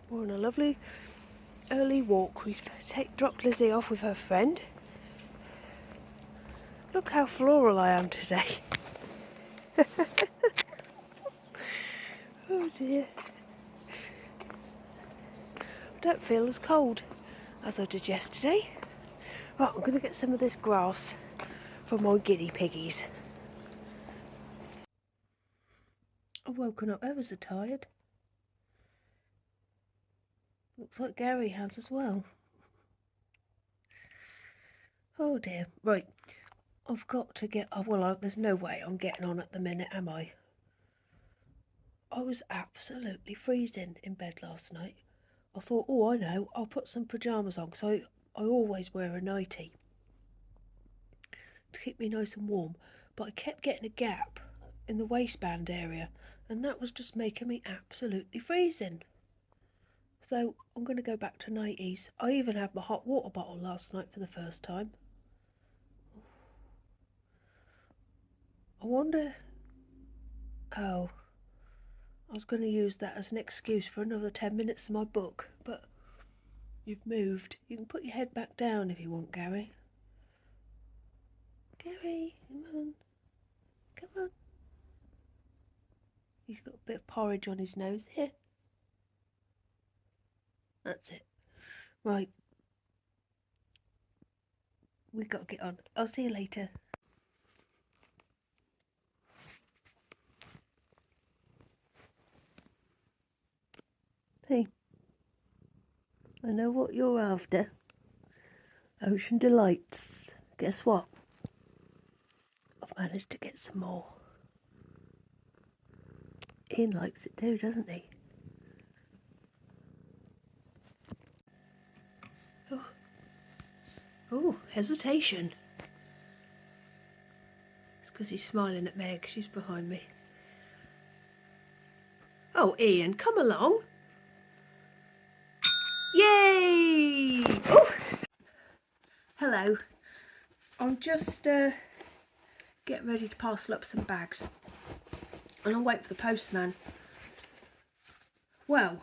We're on a lovely early walk. We dropped Lizzie off with her friend. Look how floral I am today. Oh dear. I don't feel as cold as I did yesterday. Right, I'm going to get some of this grass for my guinea piggies. I've woken up ever so tired. Looks like Gary has as well. Oh dear. Right, I've got to get... Oh, well, there's no way I'm getting on at the minute, am I? I was absolutely freezing in bed last night. I thought, oh, I know, I'll put some pyjamas on, because I always wear a nightie to keep me nice and warm. But I kept getting a gap in the waistband area, and that was just making me absolutely freezing. So I'm going to go back to nighties. I even had my hot water bottle last night for the first time. I wonder... Oh, I was going to use that as an excuse for another 10 minutes of my book, but you've moved. You can put your head back down if you want, Gary. Gary, come on. Come on. He's got a bit of porridge on his nose. Here. That's it. Right. We've got to get on. I'll see you later. Hey, I know what you're after. Ocean Delights. Guess what? I've managed to get some more. Ian likes it too, doesn't he? Oh, hesitation. It's because he's smiling at Meg. She's behind me. Oh, Ian, come along. Yay! Oh! Hello. I'm just getting ready to parcel up some bags. And I'll wait for the postman. Well,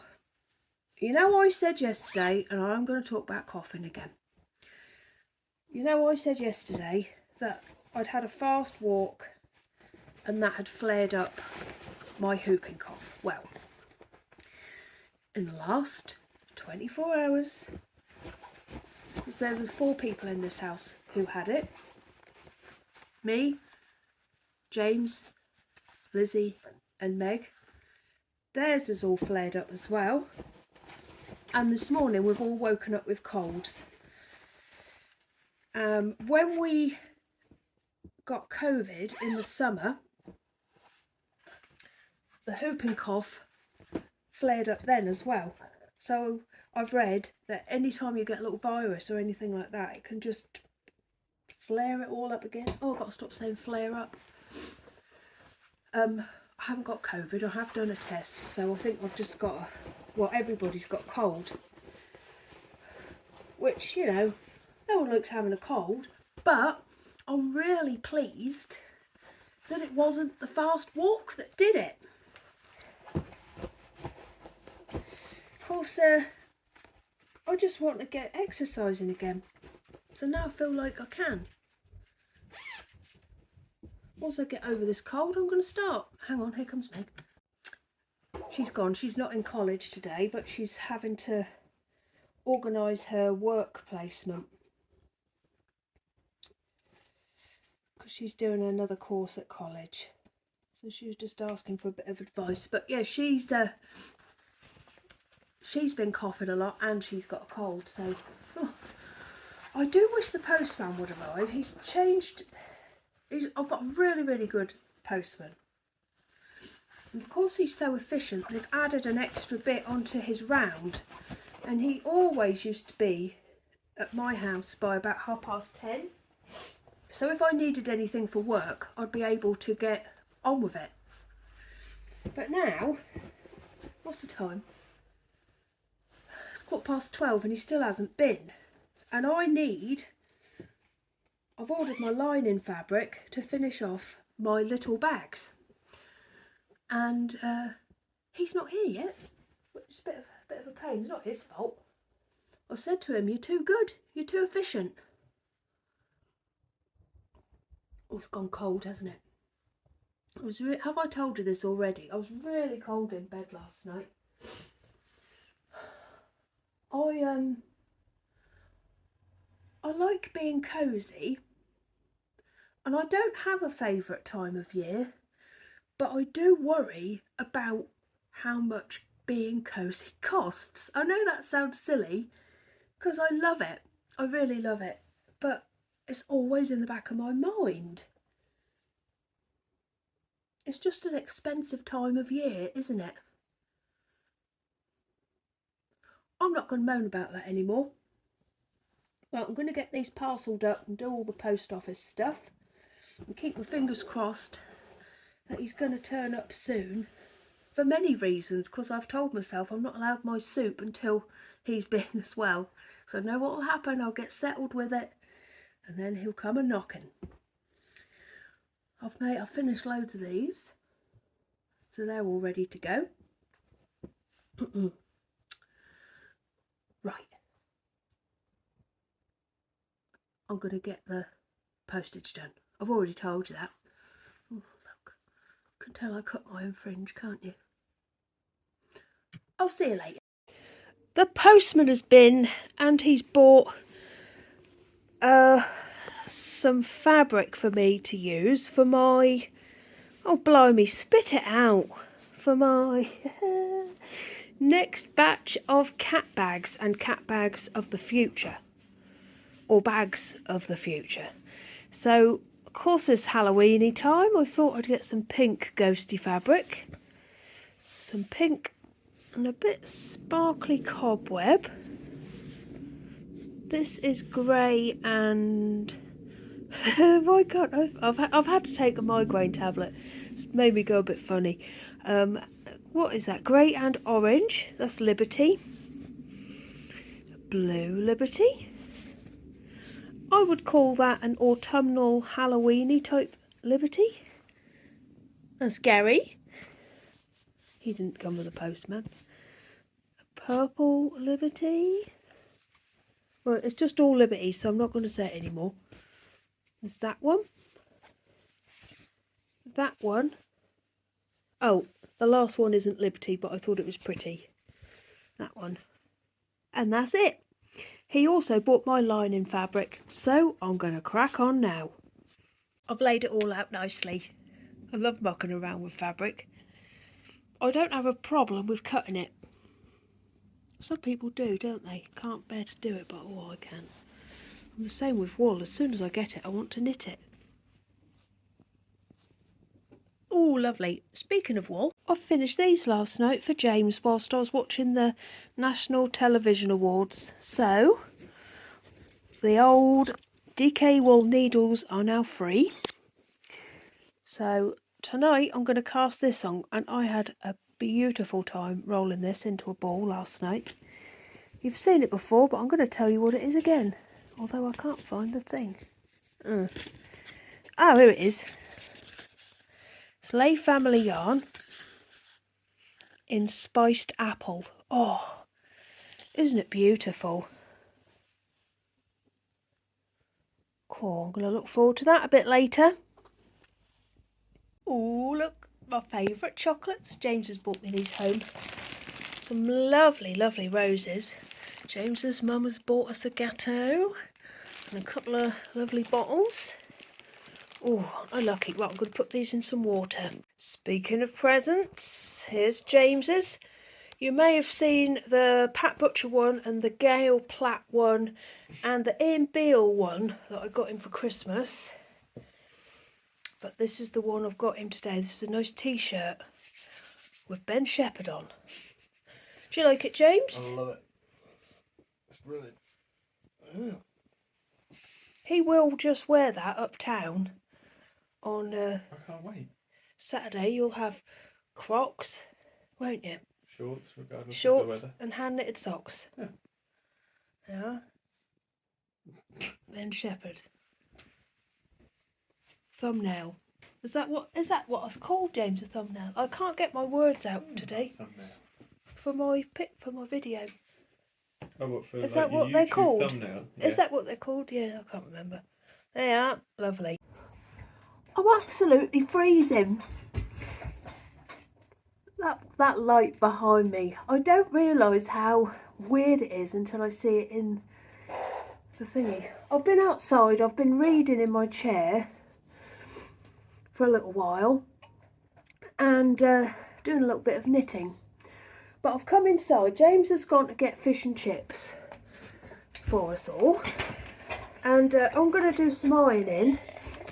you know I said yesterday, and I'm going to talk about coughing again. You know I said yesterday that I'd had a fast walk and that had flared up my whooping cough. Well, in the last 24 hours, because there was 4 people in this house who had it. Me, James, Lizzie and Meg. Theirs has all flared up as well. And this morning we've all woken up with colds. When we got COVID in the summer, the whooping cough flared up then as well. So I've read that anytime you get a little virus or anything like that, it can just flare it all up again. Oh, I've got to stop saying flare up. I haven't got COVID. I have done a test, so I think I've just got everybody's got cold. Which, you know, no one likes having a cold, but I'm really pleased that it wasn't the fast walk that did it. Of course, I just want to get exercising again, so now I feel like I can. Once I get over this cold, I'm going to start. Hang on, here comes Meg. She's gone. She's not in college today, but she's having to organise her work placement because she's doing another course at college. So she was just asking for a bit of advice. But yeah, she's been coughing a lot and she's got a cold. So I do wish the postman would arrive. He's changed. I've got a really, really good postman. And because he's so efficient, they've added an extra bit onto his round. And he always used to be at my house by about 10:30. So if I needed anything for work, I'd be able to get on with it. But now, what's the time? It's 12:15 and he still hasn't been. And I've ordered my lining fabric to finish off my little bags. And he's not here yet. It's a bit of bit of a pain. It's not his fault. I said to him, you're too good. You're too efficient. Oh, it's gone cold, hasn't it? Have I told you this already? I was really cold in bed last night. I like being cosy, and I don't have a favourite time of year, but I do worry about how much being cosy costs. I know that sounds silly, because I love it. I really love it, but it's always in the back of my mind. It's just an expensive time of year, isn't it? I'm not going to moan about that anymore. Well, I'm going to get these parcelled up and do all the post office stuff and keep my fingers crossed that he's going to turn up soon, for many reasons, because I've told myself I'm not allowed my soup until he's been as well. So I know what will happen. I'll get settled with it and then he'll come a knocking. I've finished loads of these, so they're all ready to go. Right. I'm going to get the postage done. I've already told you that. Oh, look. You can tell I cut my own fringe, can't you? I'll see you later. The postman has been and he's bought some fabric for me to use for my... Oh, blimey, spit it out. For my next batch of cat bags and cat bags of the future. Or bags of the future. So, of course, it's Halloween-y time. I thought I'd get some pink ghosty fabric. Some pink and a bit sparkly cobweb. This is grey and... my God, I've had to take a migraine tablet. It's made me go a bit funny. What is that? Grey and orange. That's Liberty. Blue Liberty. I would call that an autumnal Halloween-y type Liberty. That's Gary. He didn't come with a postman. A purple Liberty. Well, it's just all Liberty, so I'm not going to say it anymore. There's that one. That one. Oh, the last one isn't Liberty, but I thought it was pretty. That one. And that's it. He also bought my lining fabric, so I'm going to crack on now. I've laid it all out nicely. I love mucking around with fabric. I don't have a problem with cutting it. Some people do, don't they? Can't bear to do it, but oh, I can. I'm the same with wool. As soon as I get it, I want to knit it. Oh, lovely. Speaking of wool, I finished these last night for James whilst I was watching the National Television Awards. So, the old DK wool needles are now free. So, tonight I'm going to cast this on, and I had a beautiful time rolling this into a ball last night. You've seen it before, but I'm going to tell you what it is again. Although I can't find the thing. Oh, here it is. Slay Family Yarn in Spiced Apple. Oh, isn't it beautiful? Cool, I'm going to look forward to that a bit later. Oh, look, my favourite chocolates. James has brought me these home. Some lovely, lovely roses. James's mum has bought us a gâteau and a couple of lovely bottles. Oh, I'm lucky. Right, I'm going to put these in some water. Speaking of presents, here's James's. You may have seen the Pat Butcher one and the Gail Platt one and the Ian Beale one that I got him for Christmas. But this is the one I've got him today. This is a nice t-shirt with Ben Shepherd on. Do you like it, James? I love it. It's brilliant. Yeah. He will just wear that uptown on I can't wait. Saturday. You'll have Crocs, won't you? Shorts, regardless of the Shorts weather. and hand-knitted socks. Yeah. Yeah. Ben Shepherd. Thumbnail. Is that what it's called, James? A thumbnail. I can't get my words out today. Thumbnail. for my video. Oh, what for? Is Like that your what they're YouTube called? thumbnail? Is Yeah. that what they're called? Yeah, I can't remember. They are lovely. I'm absolutely freezing. That light behind me. I don't realise how weird it is until I see it in the thingy. I've been outside. I've been reading in my chair for a little while and doing a little bit of knitting. But I've come inside. James has gone to get fish and chips for us all, and I'm going to do some ironing,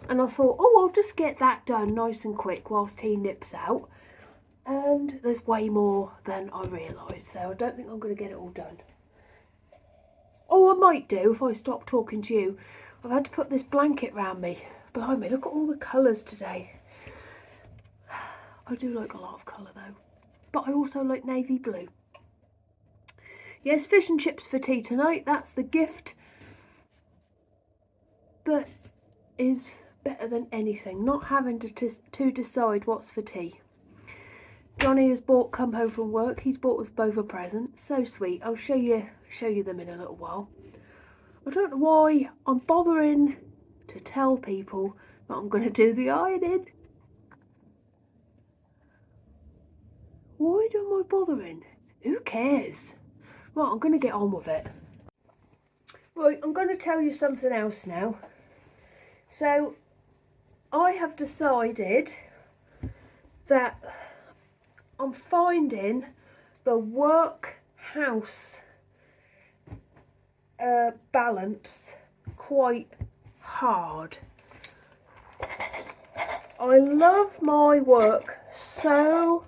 and I thought, oh, I'll just get that done nice and quick whilst he nips out, and there's way more than I realised, so I don't think I'm going to get it all done. Oh, I might do if I stop talking to you. I've had to put this blanket round me, behind me. Look at all the colours today. I do like a lot of colour though, but I also like navy blue. Yes, fish and chips for tea tonight. That's the gift that is better than anything. Not having to decide what's for tea. Johnny has come home from work. He's bought us both a present. So sweet. I'll show you them in a little while. I don't know why I'm bothering to tell people that I'm going to do the ironing. Why am I bothering? Who cares? Right, I'm going to get on with it. Right, I'm going to tell you something else now. So, I have decided that I'm finding the work-house balance quite hard. I love my work so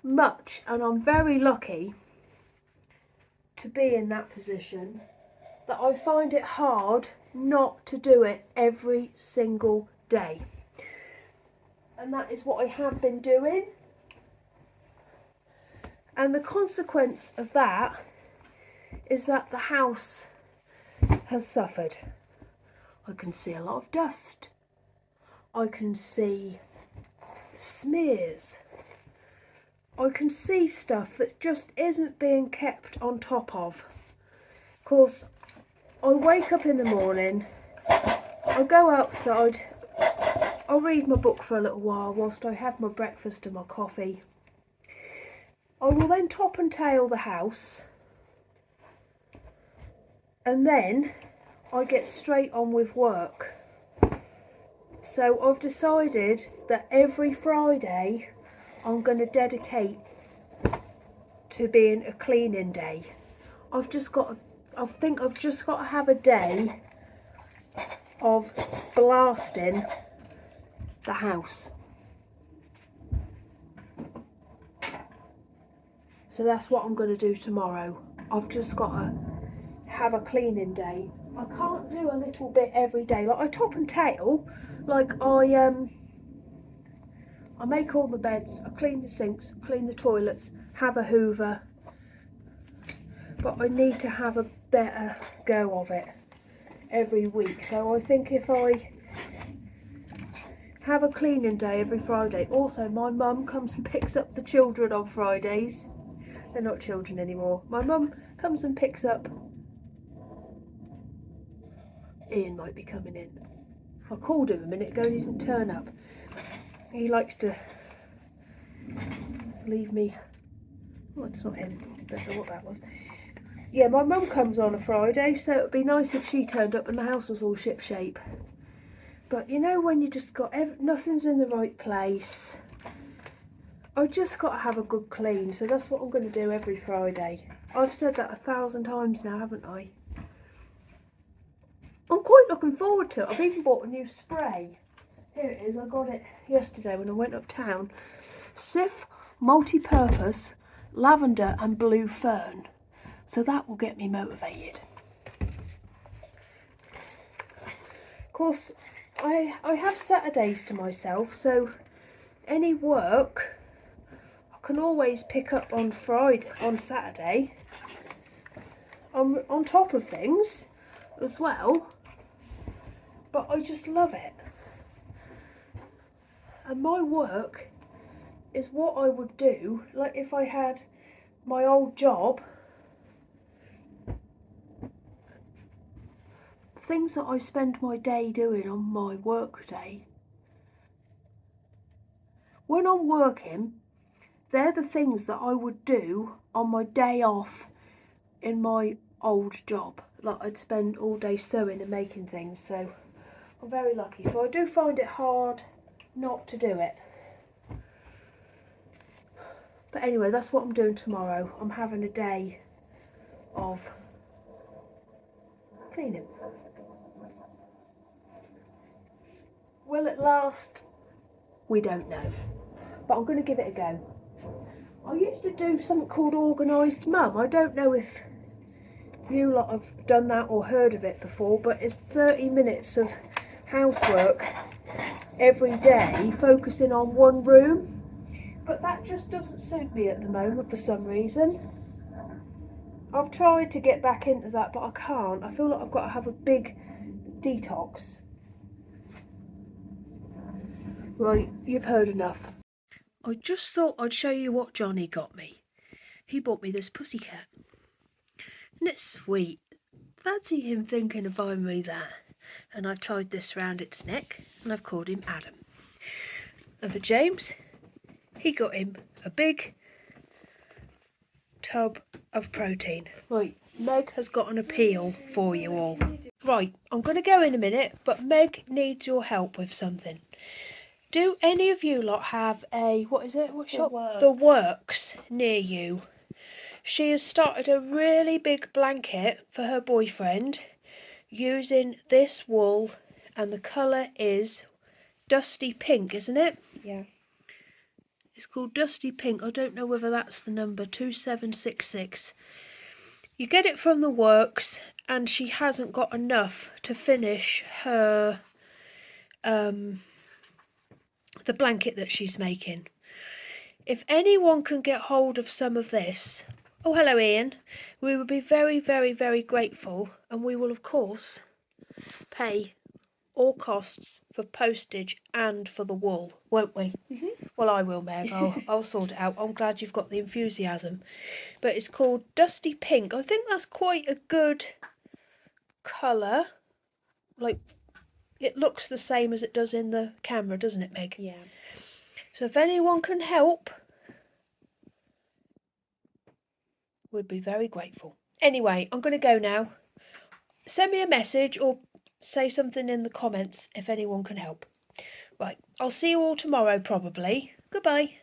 much, and I'm very lucky to be in that position, that I find it hard not to do it every single day. And that is what I have been doing. And the consequence of that is that the house has suffered. I can see a lot of dust. I can see smears. I can see stuff that just isn't being kept on top of. Of course, I wake up in the morning, I go outside, I'll read my book for a little while whilst I have my breakfast and my coffee. I will then top and tail the house, and then I get straight on with work. So I've decided that every Friday I'm going to dedicate to being a cleaning day. I think I've just got to have a day of blasting the house. So that's what I'm going to do tomorrow. I've just got to have a cleaning day. I can't do a little bit every day. Like I top and tail, like I make all the beds, I clean the sinks, clean the toilets, have a hoover. But I need to have a better go of it every week. So I think if I have a cleaning day every Friday. Also, my mum comes and picks up the children on Fridays. They're not children anymore. My mum comes and picks up. Ian might be coming in. I called him a minute ago and he didn't turn up. He likes to leave me. Oh, it's not him. Don't know what that was. Yeah, my mum comes on a Friday, so it would be nice if she turned up and the house was all ship shape. But you know when you just got nothing's in the right place. I just got to have a good clean, so that's what I'm going to do every Friday. I've said that 1,000 times now, haven't I? I'm quite looking forward to it. I've even bought a new spray. Here it is, I got it yesterday when I went uptown. Sif multi-purpose lavender and blue fern. So that will get me motivated. Of course, I have Saturdays to myself, so any work I can always pick up on Saturday. I'm on top of things as well, but I just love it. And my work is what I would do, like if I had my old job, things that I spend my day doing on my work day, when I'm working, they're the things that I would do on my day off in my old job. Like I'd spend all day sewing and making things, so I'm very lucky. So I do find it hard not to do it. But anyway, that's what I'm doing tomorrow. I'm having a day of cleaning. Will it last? We don't know. But I'm going to give it a go. I used to do something called Organised Mum. I don't know if you lot have done that or heard of it before, but it's 30 minutes of housework every day, focusing on one room. But that just doesn't suit me at the moment for some reason. I've tried to get back into that, but I can't. I feel like I've got to have a big detox. Right, you've heard enough. I just thought I'd show you what Johnny got me. He bought me this pussycat. Isn't it sweet? Fancy him thinking of buying me that. And I've tied this round its neck and I've called him Adam. And for James, he got him a big tub of protein. Right, Meg has got an appeal for you all. Right, I'm going to go in a minute, but Meg needs your help with something. Do any of you lot have a, what is it? What shop? The Works near you. She has started a really big blanket for her boyfriend using this wool, and the colour is dusty pink, isn't it? Yeah. It's called Dusty Pink. I don't know whether that's the number, 2766. You get it from the Works, and she hasn't got enough to finish her the blanket that she's making. If anyone can get hold of some of this, oh hello Ian, we would be very, very, very grateful, and we will of course pay all costs for postage and for the wool, won't we? Mm-hmm. Well, I will, Meg. I'll sort it out. I'm glad you've got the enthusiasm. But it's called Dusty Pink. I think that's quite a good colour. Like, it looks the same as it does in the camera, doesn't it, Meg? Yeah. So if anyone can help, we'd be very grateful. Anyway, I'm going to go now. Send me a message or say something in the comments if anyone can help. Right, I'll see you all tomorrow probably. Goodbye.